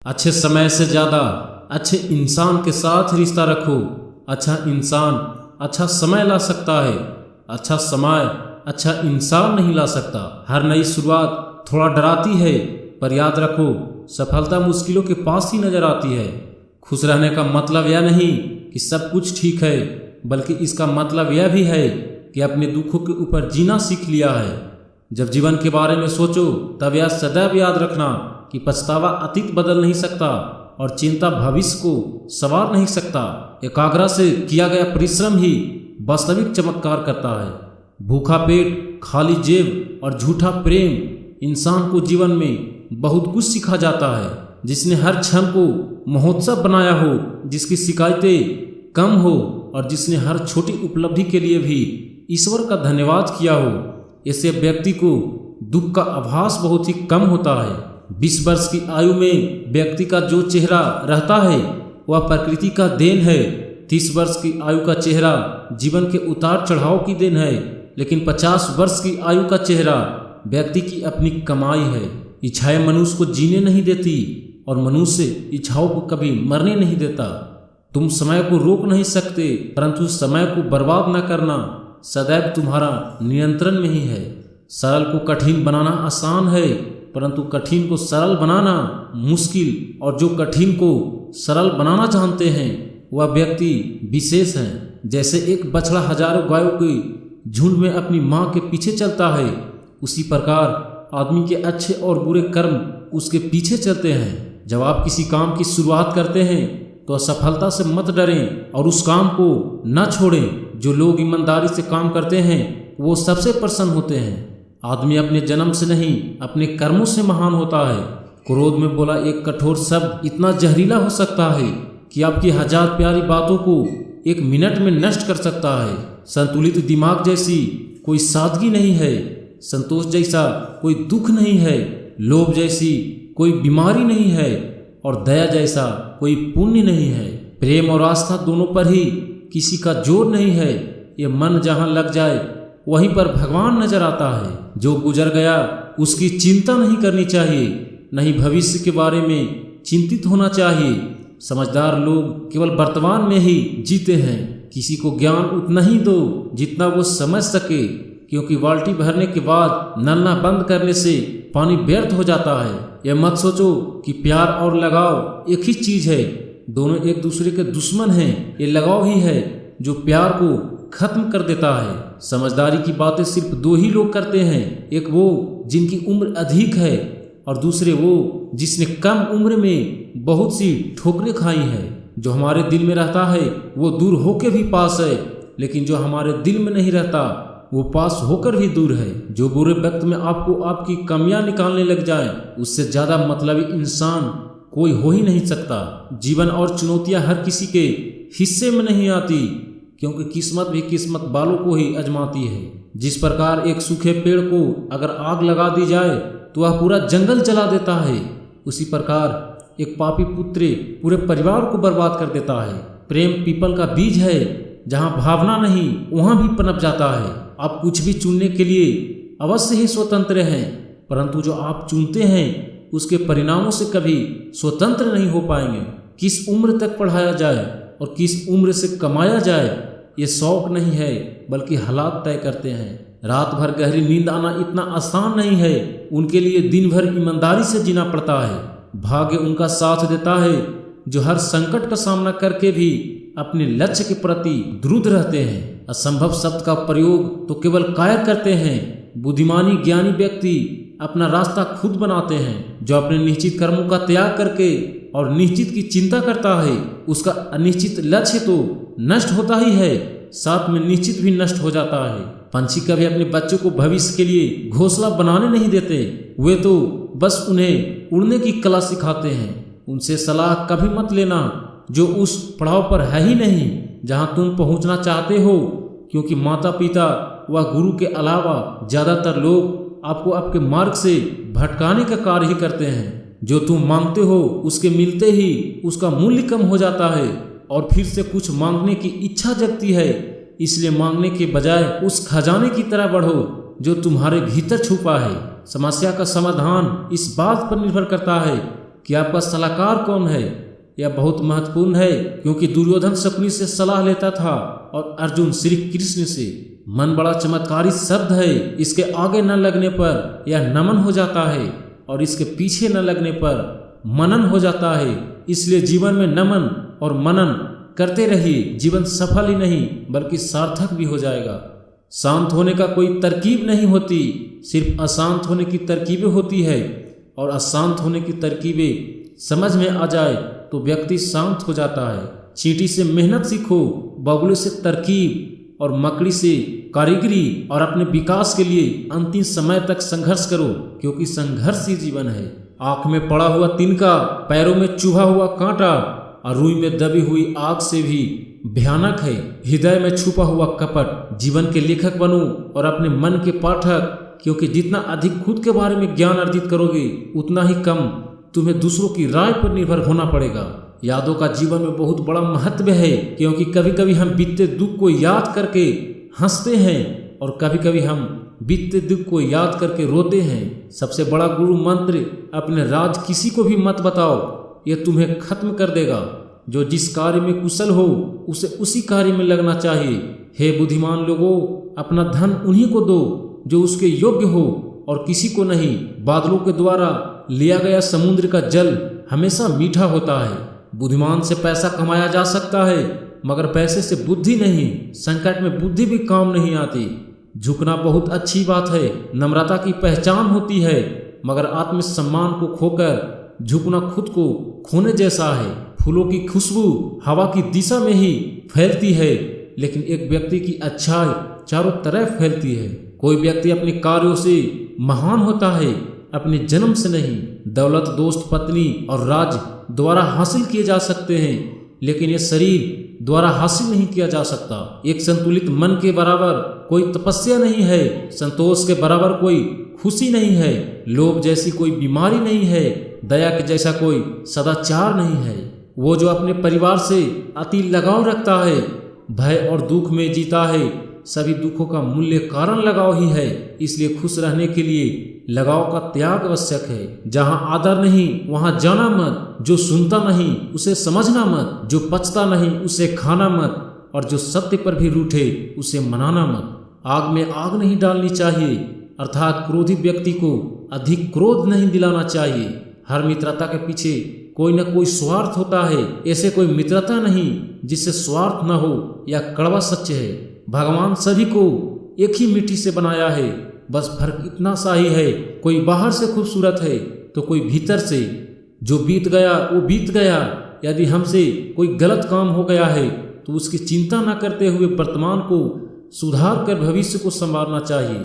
अच्छे समय से ज़्यादा अच्छे इंसान के साथ रिश्ता रखो। अच्छा इंसान अच्छा समय ला सकता है, अच्छा समय अच्छा इंसान नहीं ला सकता। हर नई शुरुआत थोड़ा डराती है, पर याद रखो सफलता मुश्किलों के पास ही नजर आती है। खुश रहने का मतलब यह नहीं कि सब कुछ ठीक है, बल्कि इसका मतलब यह भी है कि अपने दुखों के ऊपर जीना सीख लिया है। जब जीवन के बारे में सोचो तब यह सदैव याद रखना कि पछतावा अतीत बदल नहीं सकता और चिंता भविष्य को संवार नहीं सकता। एकाग्रता से किया गया परिश्रम ही वास्तविक चमत्कार करता है। भूखा पेट, खाली जेब और झूठा प्रेम इंसान को जीवन में बहुत कुछ सिखा जाता है। जिसने हर क्षण को महोत्सव बनाया हो, जिसकी शिकायतें कम हो और जिसने हर छोटी उपलब्धि के लिए भी ईश्वर का धन्यवाद किया हो, ऐसे व्यक्ति को दुख का आभास बहुत ही कम होता है। 20 वर्ष की आयु में व्यक्ति का जो चेहरा रहता है वह प्रकृति का देन है। 30 वर्ष की आयु का चेहरा जीवन के उतार चढ़ाव की देन है, लेकिन 50 वर्ष की आयु का चेहरा व्यक्ति की अपनी कमाई है। इच्छाएं मनुष्य को जीने नहीं देती और मनुष्य इच्छाओं को कभी मरने नहीं देता। तुम समय को रोक नहीं सकते, परंतु समय को बर्बाद न करना सदैव तुम्हारा नियंत्रण में ही है। सरल को कठिन बनाना आसान है, परंतु कठिन को सरल बनाना मुश्किल। और जो कठिन को सरल बनाना जानते हैं वह व्यक्ति विशेष हैं। जैसे एक बछड़ा हजारों गायों के झुंड में अपनी माँ के पीछे चलता है, उसी प्रकार आदमी के अच्छे और बुरे कर्म उसके पीछे चलते हैं। जब आप किसी काम की शुरुआत करते हैं तो असफलता से मत डरें और उस काम को न छोड़ें। जो लोग ईमानदारी से काम करते हैं वो सबसे प्रसन्न होते हैं। आदमी अपने जन्म से नहीं अपने कर्मों से महान होता है। क्रोध में बोला एक कठोर शब्द इतना जहरीला हो सकता है कि आपकी 1000 प्यारी बातों को 1 मिनट में नष्ट कर सकता है। संतुलित दिमाग जैसी कोई सादगी नहीं है, संतोष जैसा कोई दुख नहीं है, लोभ जैसी कोई बीमारी नहीं है और दया जैसा कोई पुण्य नहीं है। प्रेम और आस्था दोनों पर ही किसी का जोर नहीं है। ये मन जहाँ लग जाए वहीं पर भगवान नजर आता है। जो गुजर गया उसकी चिंता नहीं करनी चाहिए, नहीं भविष्य के बारे में चिंतित होना चाहिए। समझदार लोग केवल वर्तमान में ही जीते हैं। किसी को ज्ञान उतना ही दो जितना वो समझ सके, क्योंकि बाल्टी भरने के बाद नल बंद करने से पानी व्यर्थ हो जाता है। यह मत सोचो कि प्यार और लगाव एक ही चीज है, दोनों एक दूसरे के दुश्मन हैं। ये लगाव ही है जो प्यार को खत्म कर देता है। समझदारी की बातें सिर्फ 2 ही लोग करते हैं, एक वो जिनकी उम्र अधिक है और दूसरे वो जिसने कम उम्र में बहुत सी ठोकरें खाई हैं। जो हमारे दिल में रहता है वो दूर होकर भी पास है, लेकिन जो हमारे दिल में नहीं रहता वो पास होकर भी दूर है। जो बुरे वक्त में आपको आपकी कमियां निकालने लग जाए, उससे ज्यादा मतलबी इंसान कोई हो ही नहीं सकता। जीवन और चुनौतियां हर किसी के हिस्से में नहीं आती, क्योंकि किस्मत भी किस्मत वालों को ही आजमाती है। जिस प्रकार एक सूखे पेड़ को अगर आग लगा दी जाए तो वह पूरा जंगल जला देता है, उसी प्रकार एक पापी पुत्र पूरे परिवार को बर्बाद कर देता है। प्रेम पीपल का बीज है, जहाँ भावना नहीं वहाँ भी पनप जाता है। आप कुछ भी चुनने के लिए अवश्य ही स्वतंत्र हैं, परंतु जो आप चुनते हैं उसके परिणामों से कभी स्वतंत्र नहीं हो पाएंगे। किस उम्र तक पढ़ाया जाए और किस उम्र से कमाया जाए, ये शौक नहीं है बल्कि हालात तय करते हैं। रात भर गहरी नींद आना इतना आसान नहीं है, उनके लिए दिन भर ईमानदारी से जीना पड़ता है। भाग्य उनका साथ देता है जो हर संकट का सामना करके भी अपने लक्ष्य के प्रति दृढ़ रहते हैं। असंभव शब्द का प्रयोग तो केवल कायर करते हैं। बुद्धिमानी ज्ञानी व्यक्ति अपना रास्ता खुद बनाते हैं। जो अपने निश्चित कर्मों का त्याग करके और निश्चित की चिंता करता है, उसका अनिश्चित लक्ष्य तो नष्ट होता ही है, साथ में निश्चित भी नष्ट हो जाता है। पंछी कभी अपने बच्चों को भविष्य के लिए घोंसला बनाने नहीं देते, वे तो बस उन्हें उड़ने की कला सिखाते हैं। उनसे सलाह कभी मत लेना जो उस पड़ाव पर है ही नहीं जहां तुम पहुंचना चाहते हो, क्योंकि माता पिता व गुरु के अलावा ज्यादातर लोग आपको आपके मार्ग से भटकाने का कार्य ही करते हैं। जो तुम मांगते हो उसके मिलते ही उसका मूल्य कम हो जाता है और फिर से कुछ मांगने की इच्छा जगती है। इसलिए मांगने के बजाय उस खजाने की तरह बढ़ो जो तुम्हारे भीतर छुपा है। समस्या का समाधान इस बात पर निर्भर करता है कि आपका सलाहकार कौन है। यह बहुत महत्वपूर्ण है क्योंकि दुर्योधन शकुनी से सलाह लेता था और अर्जुन श्री कृष्ण से। मन बड़ा चमत्कारी शब्द है, इसके आगे न लगने पर यह नमन हो जाता है और इसके पीछे न लगने पर मनन हो जाता है। इसलिए जीवन में नमन और मनन करते रहिए, जीवन सफल ही नहीं बल्कि सार्थक भी हो जाएगा। शांत होने का कोई तरकीब नहीं होती, सिर्फ अशांत होने की तरकीबें होती है और अशांत होने की तरकीबें समझ में आ जाए तो व्यक्ति शांत हो जाता है। चींटी से मेहनत सीखो, बगुले से तरकीब और मकड़ी से कारीगरी और अपने विकास के लिए अंतिम समय तक संघर्ष करो क्योंकि संघर्ष ही जीवन है। आंख में पड़ा हुआ तिनका, पैरों में चुभा हुआ कांटा और रुई में दबी हुई आग से भी भयानक है। हृदय में छुपा हुआ कपट। जीवन के लेखक बनो और अपने मन के पाठक, क्योंकि जितना अधिक खुद के बारे में ज्ञान अर्जित करोगे उतना ही कम तुम्हें दूसरों की राय पर निर्भर होना पड़ेगा। यादों का जीवन में बहुत बड़ा महत्व है क्योंकि कभी कभी हम बीते दुख को याद करके हंसते हैं और कभी कभी हम बीते दुख को याद करके रोते हैं। सबसे बड़ा गुरु मंत्र, अपने राज किसी को भी मत बताओ, यह तुम्हें खत्म कर देगा। जो जिस कार्य में कुशल हो उसे उसी कार्य में लगना चाहिए। हे बुद्धिमान लोगों, अपना धन उन्हीं को दो जो उसके योग्य हो और किसी को नहीं। बादलों के द्वारा लिया गया समुद्र का जल हमेशा मीठा होता है। बुद्धिमान से पैसा कमाया जा सकता है मगर पैसे से बुद्धि नहीं। संकट में बुद्धि भी काम नहीं आती। झुकना बहुत अच्छी बात है, नम्रता की पहचान होती है, मगर आत्मसम्मान को खोकर झुकना खुद को खोने जैसा है। फूलों की खुशबू हवा की दिशा में ही फैलती है, लेकिन एक व्यक्ति की अच्छाई चारों तरफ फैलती है। कोई व्यक्ति अपने कार्यों से महान होता है, अपने जन्म से नहीं। दौलत, दोस्त, पत्नी और राज द्वारा हासिल किए जा सकते हैं, लेकिन ये शरीर द्वारा हासिल नहीं किया जा सकता। एक संतुलित मन के बराबर कोई तपस्या नहीं है, संतोष के बराबर कोई खुशी नहीं है, लोभ जैसी कोई बीमारी नहीं है, दया के जैसा कोई सदाचार नहीं है। वो जो अपने परिवार से अति लगाव रखता है, भय और दुख में जीता है, सभी दुखों का मूल्य कारण लगाव ही है। इसलिए खुश रहने के लिए लगाव का त्याग आवश्यक है। जहाँ आदर नहीं वहाँ जाना मत, जो सुनता नहीं उसे समझना मत, जो पचता नहीं उसे खाना मत और जो सत्य पर भी रूठे उसे मनाना मत। आग में आग नहीं डालनी चाहिए, अर्थात क्रोधी व्यक्ति को अधिक क्रोध नहीं दिलाना चाहिए। हर मित्रता के पीछे कोई न कोई स्वार्थ होता है, ऐसे कोई मित्रता नहीं जिससे स्वार्थ न हो, या कड़वा सत्य है। भगवान सभी को एक ही मिट्टी से बनाया है, बस फर्क इतना सा ही है, कोई बाहर से खूबसूरत है तो कोई भीतर से। जो बीत गया वो बीत गया। यदि हमसे कोई गलत काम हो गया है तो उसकी चिंता न करते हुए वर्तमान को सुधार कर भविष्य को संवारना चाहिए।